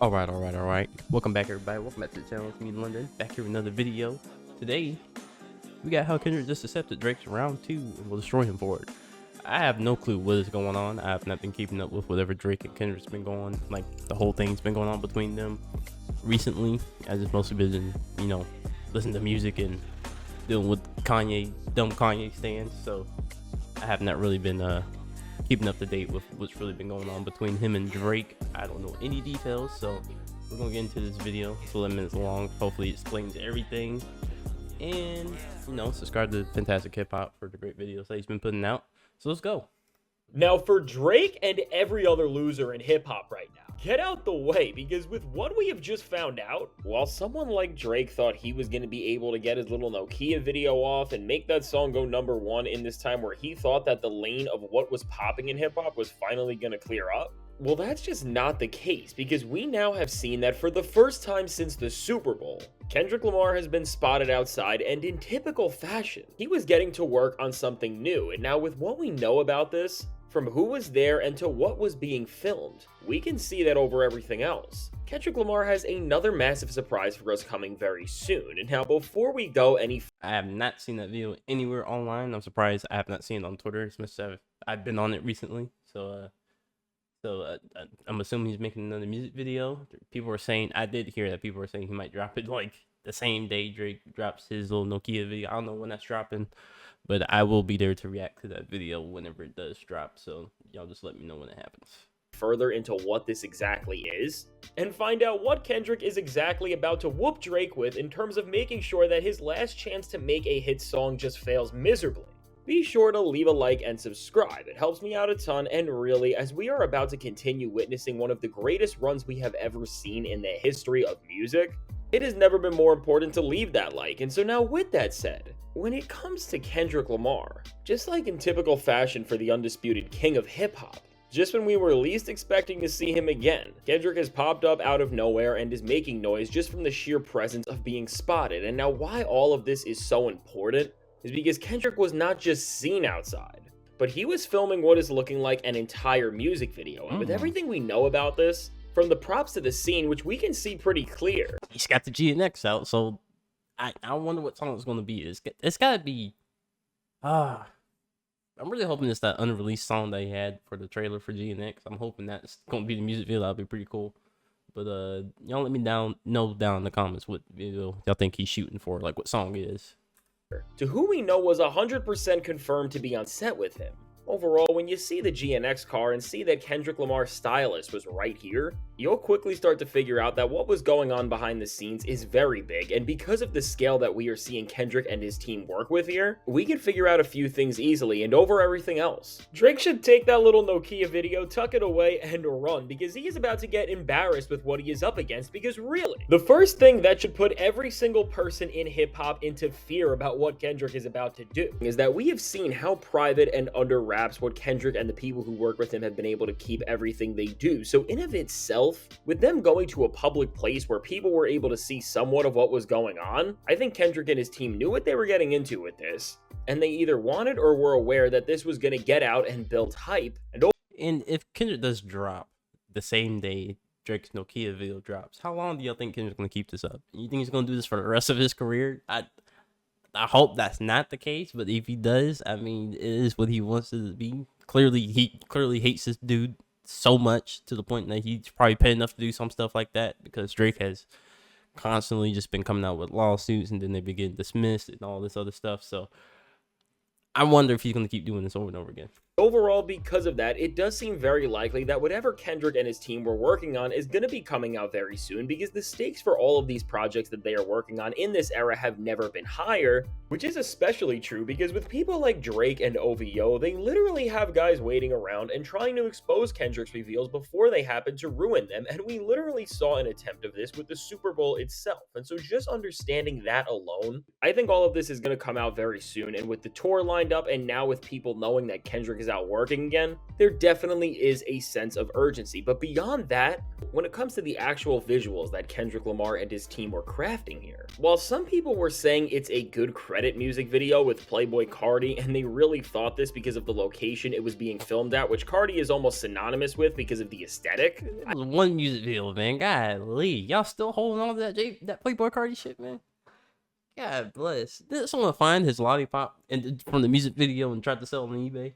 All right. Welcome back, everybody. Welcome back to the channel. It's me, London, back here with another video. Today, we got how Kendrick just accepted Drake's round 2 and will destroy him for it. I have no clue what is going on. I have not been keeping up with whatever Drake and Kendrick's been going, like the whole thing's been going on between them recently. I've just mostly been, listening to music and dealing with dumb Kanye stands. So I have not really been keeping up to date with what's really been going on between him and Drake. I don't know any details, so we're gonna get into this video. It's 11 minutes long. Hopefully it explains everything, and subscribe to Fantastic Hip Hop for the great videos that he's been putting out. So let's go. Now, for Drake and every other loser in hip-hop right now, get out the way, because with what we have just found out, while someone like Drake thought he was going to be able to get his little Nokia video off and make that song go #1 in this time where he thought that the lane of what was popping in hip-hop was finally going to clear up, well, that's just not the case, because we now have seen that for the first time since the Super Bowl, Kendrick Lamar has been spotted outside, and in typical fashion, he was getting to work on something new. And now with what we know about this, from who was there and to what was being filmed, we can see that over everything else, Kendrick Lamar has another massive surprise for us coming very soon. And now before we go any I have not seen that video anywhere online. I'm surprised I have not seen it on Twitter. It's must have I've been on it recently, so I'm assuming he's making another music video. People were saying, I did hear that people were saying he might drop it like the same day Drake drops his little Nokia video. I don't know when that's dropping, but I will be there to react to that video whenever it does drop. So y'all just let me know when it happens. Further into what this exactly is, and find out what Kendrick is exactly about to whoop Drake with in terms of making sure that his last chance to make a hit song just fails miserably. Be sure to leave a like and subscribe. It helps me out a ton, and really, as we are about to continue witnessing one of the greatest runs we have ever seen in the history of music, it has never been more important to leave that like. And so now with that said, when it comes to Kendrick Lamar, just like in typical fashion for the undisputed king of hip-hop, just when we were least expecting to see him again, Kendrick has popped up out of nowhere and is making noise just from the sheer presence of being spotted. And now why all of this is so important is because Kendrick was not just seen outside, but he was filming what is looking like an entire music video. And with everything we know about this, from the props to the scene, which we can see pretty clear, He's got the GNX out, so I wonder what song it's going to be. It's got to be, I'm really hoping it's that unreleased song that he had for the trailer for GNX. I'm hoping that's going to be the music video. That'll be pretty cool. But y'all let me know down in the comments what video y'all think he's shooting for, like what song it is. To who we know was 100% confirmed to be on set with him. Overall, when you see the GNX car and see that Kendrick Lamar's stylist was right here, you'll quickly start to figure out that what was going on behind the scenes is very big, and because of the scale that we are seeing Kendrick and his team work with here, we can figure out a few things easily. And over everything else, Drake should take that little Nokia video, tuck it away, and run, because he is about to get embarrassed with what he is up against. Because really, the first thing that should put every single person in hip-hop into fear about what Kendrick is about to do is that we have seen how private and under wraps what Kendrick and the people who work with him have been able to keep everything they do. So in of itself, with them going to a public place where people were able to see somewhat of what was going on, I think Kendrick and his team knew what they were getting into with this, and they either wanted or were aware that this was going to get out and build hype. And if Kendrick does drop the same day Drake's Nokia video drops, how long do y'all think Kendrick's going to keep this up? You think he's going to do this for the rest of his career? I hope that's not the case, but if he does, I mean, it is what he wants it to be. He clearly hates this dude so much to the point that he's probably paid enough to do some stuff like that, because Drake has constantly just been coming out with lawsuits, and then they be getting dismissed and all this other stuff. So I wonder if he's going to keep doing this over and over again. Overall, because of that, it does seem very likely that whatever Kendrick and his team were working on is going to be coming out very soon, because the stakes for all of these projects that they are working on in this era have never been higher, which is especially true because with people like Drake and OVO, they literally have guys waiting around and trying to expose Kendrick's reveals before they happen to ruin them, and we literally saw an attempt of this with the Super Bowl itself. And so just understanding that alone, I think all of this is going to come out very soon, and with the tour lined up, and now with people knowing that Kendrick is out working again, there definitely is a sense of urgency. But beyond that, when it comes to the actual visuals that Kendrick Lamar and his team were crafting here, while some people were saying it's a good credit music video with Playboi Carti, and they really thought this because of the location it was being filmed at, which Carti is almost synonymous with because of the aesthetic. It was one music video, man. God, y'all still holding on to that Playboi Carti shit, man. God bless. Did someone find his lollipop from the music video and tried to sell it on eBay?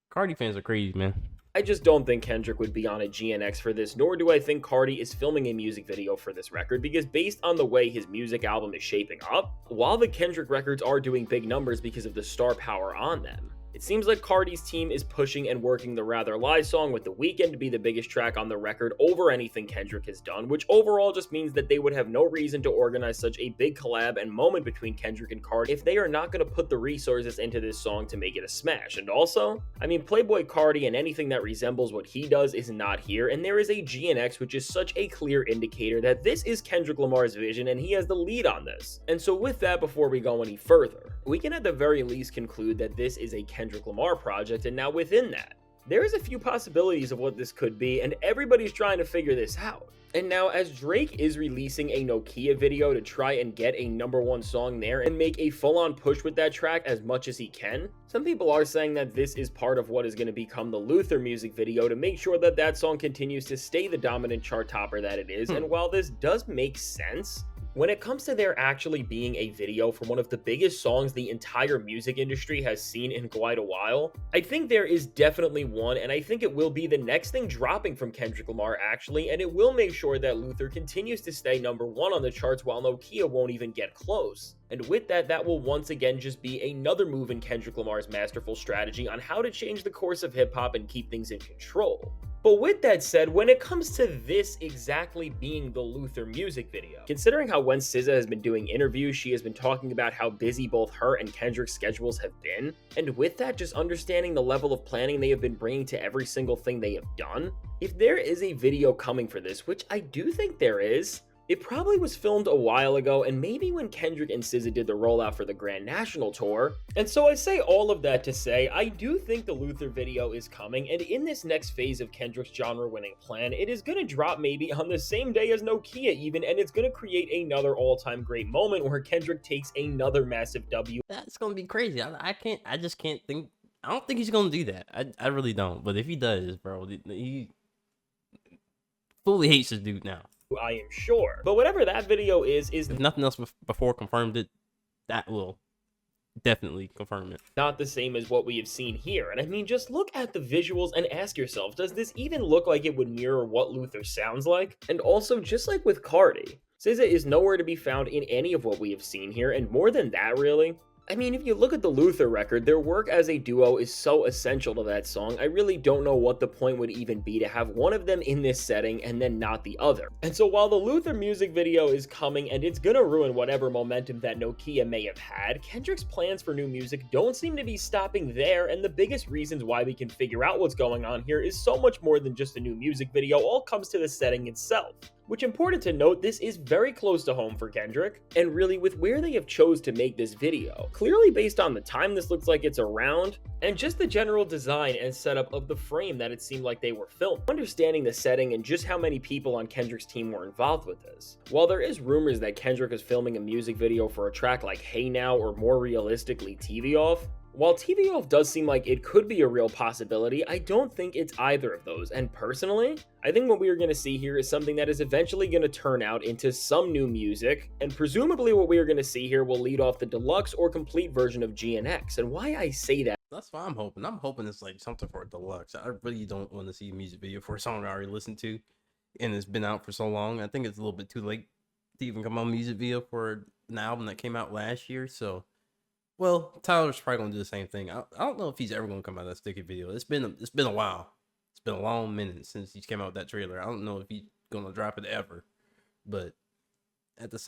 Cardi fans are crazy, man. I just don't think Kendrick would be on a GNX for this, nor do I think Carti is filming a music video for this record, because based on the way his music album is shaping up, while the Kendrick records are doing big numbers because of the star power on them, it seems like Carti's team is pushing and working the Rather Lie song with The Weeknd to be the biggest track on the record over anything Kendrick has done, which overall just means that they would have no reason to organize such a big collab and moment between Kendrick and Carti if they are not going to put the resources into this song to make it a smash. And also, I mean, Playboi Carti and anything that resembles what he does is not here, and there is a GNX, which is such a clear indicator that this is Kendrick Lamar's vision and he has the lead on this. And so with that, before we go any further, we can at the very least conclude that this is a Kendrick Lamar project, and now within that, there is a few possibilities of what this could be, and everybody's trying to figure this out. And now, as Drake is releasing a Nokia video to try and get a #1 song there and make a full-on push with that track as much as he can, some people are saying that this is part of what is going to become the Luther music video to make sure that that song continues to stay the dominant chart topper that it is. And while this does make sense, when it comes to there actually being a video for one of the biggest songs the entire music industry has seen in quite a while, I think there is definitely one, and I think it will be the next thing dropping from Kendrick Lamar actually, and it will make sure that Luther continues to stay #1 on the charts while Nokia won't even get close. And with that, that will once again just be another move in Kendrick Lamar's masterful strategy on how to change the course of hip-hop and keep things in control. But with that said, when it comes to this exactly being the Luther music video, considering how when SZA has been doing interviews, she has been talking about how busy both her and Kendrick's schedules have been, and with that, just understanding the level of planning they have been bringing to every single thing they have done, if there is a video coming for this, which I do think there is, it probably was filmed a while ago, and maybe when Kendrick and SZA did the rollout for the Grand National Tour. And so I say all of that to say, I do think the Luther video is coming, and in this next phase of Kendrick's genre-winning plan, it is going to drop maybe on the same day as Nokia even, and it's going to create another all-time great moment where Kendrick takes another massive W. That's going to be crazy. I just can't think. I don't think he's going to do that. I really don't. But if he does, bro, he fully hates this dude now. I am sure. But whatever that video is if nothing else before confirmed it, that will definitely confirm it. Not the same as what we have seen here. And I mean, just look at the visuals and ask yourself, does this even look like it would mirror what Luther sounds like? And also, just like with Carti, SZA is nowhere to be found in any of what we have seen here, and more than that, really, I mean, if you look at the Luther record, their work as a duo is so essential to that song, I really don't know what the point would even be to have one of them in this setting and then not the other. And so while the Luther music video is coming and it's gonna ruin whatever momentum that Nokia may have had, Kendrick's plans for new music don't seem to be stopping there, and the biggest reasons why we can figure out what's going on here is so much more than just a new music video, all comes to the setting itself. Which, important to note, this is very close to home for Kendrick, and really with where they have chose to make this video, clearly based on the time this looks like it's around, and just the general design and setup of the frame that it seemed like they were filmed. Understanding the setting and just how many people on Kendrick's team were involved with this. While there is rumors that Kendrick is filming a music video for a track like Hey Now or more realistically TV Off, while TV Off does seem like it could be a real possibility, I don't think it's either of those, and personally, I think what we are going to see here is something that is eventually going to turn out into some new music, and presumably what we are going to see here will lead off the deluxe or complete version of GNX, and why I say that. That's what I'm hoping. I'm hoping it's like something for a deluxe. I really don't want to see a music video for a song I already listened to, and it's been out for so long. I think it's a little bit too late to even come on a music video for an album that came out last year, so... Well, Tyler's probably gonna do the same thing. I don't know if he's ever gonna come out with that sticky video. It's been a while. It's been a long minute since he came out with that trailer. I don't know if he's gonna drop it ever. But in the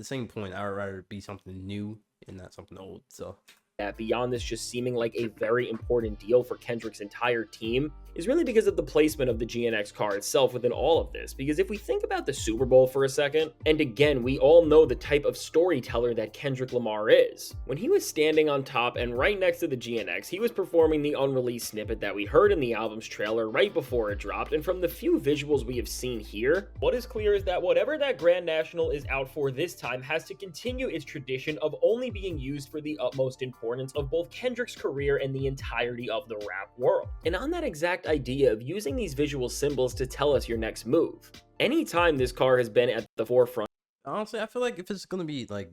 same point, I would rather be something new and not something old. So that beyond this just seeming like a very important deal for Kendrick's entire team, is really because of the placement of the GNX car itself within all of this. Because if we think about the Super Bowl for a second, and again, we all know the type of storyteller that Kendrick Lamar is. When he was standing on top and right next to the GNX, he was performing the unreleased snippet that we heard in the album's trailer right before it dropped, and from the few visuals we have seen here, what is clear is that whatever that Grand National is out for this time has to continue its tradition of only being used for the utmost importance of both Kendrick's career and the entirety of the rap world. And on that exact idea of using these visual symbols to tell us your next move, anytime this car has been at the forefront. Honestly, I feel like if it's gonna be like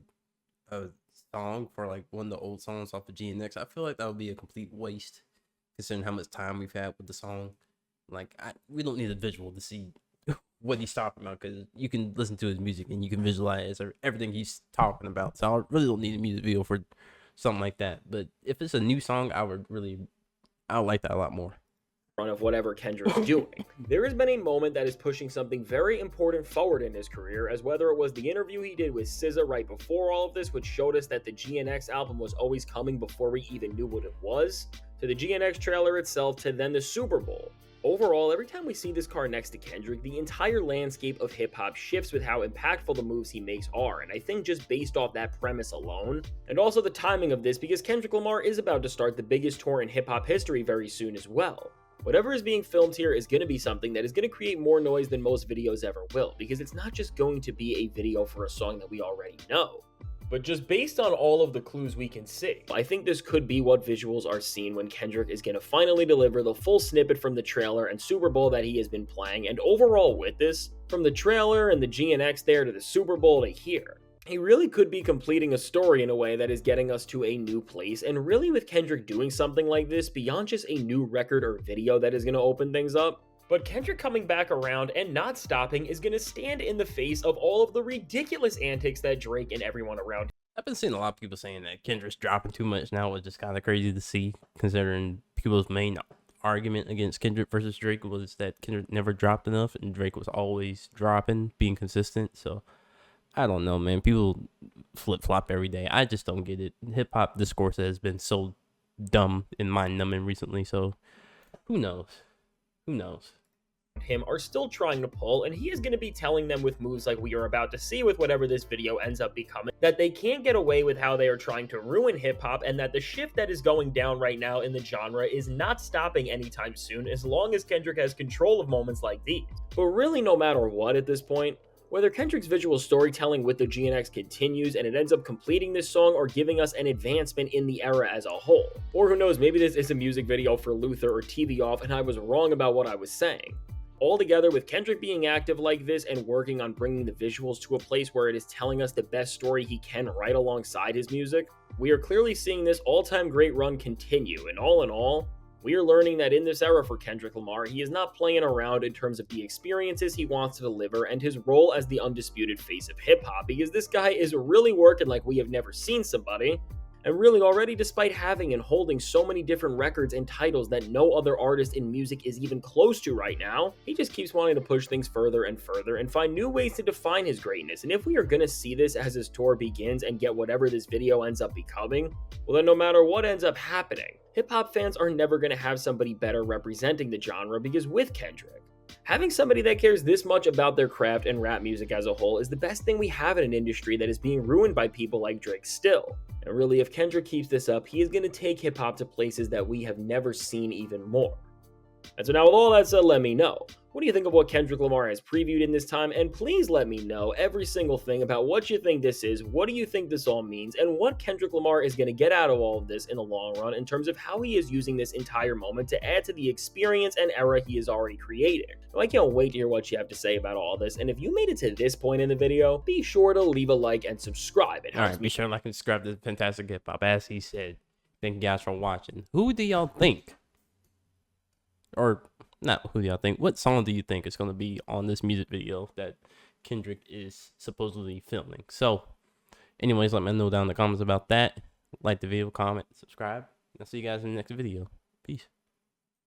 a song for like one of the old songs off of GNX, I feel like that would be a complete waste, considering how much time we've had with the song. Like, we don't need a visual to see what he's talking about, because you can listen to his music and you can visualize everything he's talking about. So I really don't need a music video for something like that. But if it's a new song, I would like that a lot more. Of whatever Kendrick's doing. There has been a moment that is pushing something very important forward in his career, as whether it was the interview he did with SZA right before all of this, which showed us that the GNX album was always coming before we even knew what it was, to the GNX trailer itself, to then the Super Bowl. Overall, every time we see this car next to Kendrick, the entire landscape of hip-hop shifts with how impactful the moves he makes are, and I think just based off that premise alone, and also the timing of this, because Kendrick Lamar is about to start the biggest tour in hip-hop history very soon as well. Whatever is being filmed here is going to be something that is going to create more noise than most videos ever will, because it's not just going to be a video for a song that we already know. But just based on all of the clues we can see, I think this could be what visuals are seen when Kendrick is going to finally deliver the full snippet from the trailer and Super Bowl that he has been playing, and overall with this, from the trailer and the GNX there to the Super Bowl to here, he really could be completing a story in a way that is getting us to a new place, and really with Kendrick doing something like this, beyond just a new record or video that is going to open things up, but Kendrick coming back around and not stopping is going to stand in the face of all of the ridiculous antics that Drake and everyone around. I've been seeing a lot of people saying that Kendrick's dropping too much now, which is kind of crazy to see, considering people's main argument against Kendrick versus Drake was that Kendrick never dropped enough and Drake was always dropping, being consistent. So I don't know, man. People flip-flop every day. I just don't get it. Hip-hop discourse has been so dumb and mind-numbing recently, so who knows? Who knows? Him are still trying to pull, and he is going to be telling them with moves like we are about to see with whatever this video ends up becoming, that they can't get away with how they are trying to ruin hip-hop, and that the shift that is going down right now in the genre is not stopping anytime soon, as long as Kendrick has control of moments like these. But really, no matter what at this point, whether Kendrick's visual storytelling with the GNX continues and it ends up completing this song or giving us an advancement in the era as a whole, or who knows, maybe this is a music video for Luther or TV Off and I was wrong about what I was saying. Altogether, with Kendrick being active like this and working on bringing the visuals to a place where it is telling us the best story he can right alongside his music, we are clearly seeing this all-time great run continue, and all in all, we are learning that in this era for Kendrick Lamar, he is not playing around in terms of the experiences he wants to deliver and his role as the undisputed face of hip-hop, because this guy is really working like we have never seen somebody, and really already, despite having and holding so many different records and titles that no other artist in music is even close to right now, he just keeps wanting to push things further and further and find new ways to define his greatness. And if we are going to see this as his tour begins and get whatever this video ends up becoming, well then no matter what ends up happening, hip-hop fans are never going to have somebody better representing the genre, because with Kendrick, having somebody that cares this much about their craft and rap music as a whole is the best thing we have in an industry that is being ruined by people like Drake still. And really, if Kendrick keeps this up, he is going to take hip-hop to places that we have never seen even more. And so now with all that said, let me know. What do you think of what Kendrick Lamar has previewed in this time? And please let me know every single thing about what you think this is, what do you think this all means, and what Kendrick Lamar is going to get out of all of this in the long run in terms of how he is using this entire moment to add to the experience and era he has already created. Now, I can't wait to hear what you have to say about all this, and if you made it to this point in the video, be sure to leave a like and subscribe. Alright, be sure to like and subscribe to Fantastic Hip Hop. As he said, thank you guys for watching. Who do y'all think? Or not who do y'all think? What song do you think is going to be on this music video that Kendrick is supposedly filming? So, anyways, let me know down in the comments about that. Like the video, comment, subscribe. I'll see you guys in the next video. Peace.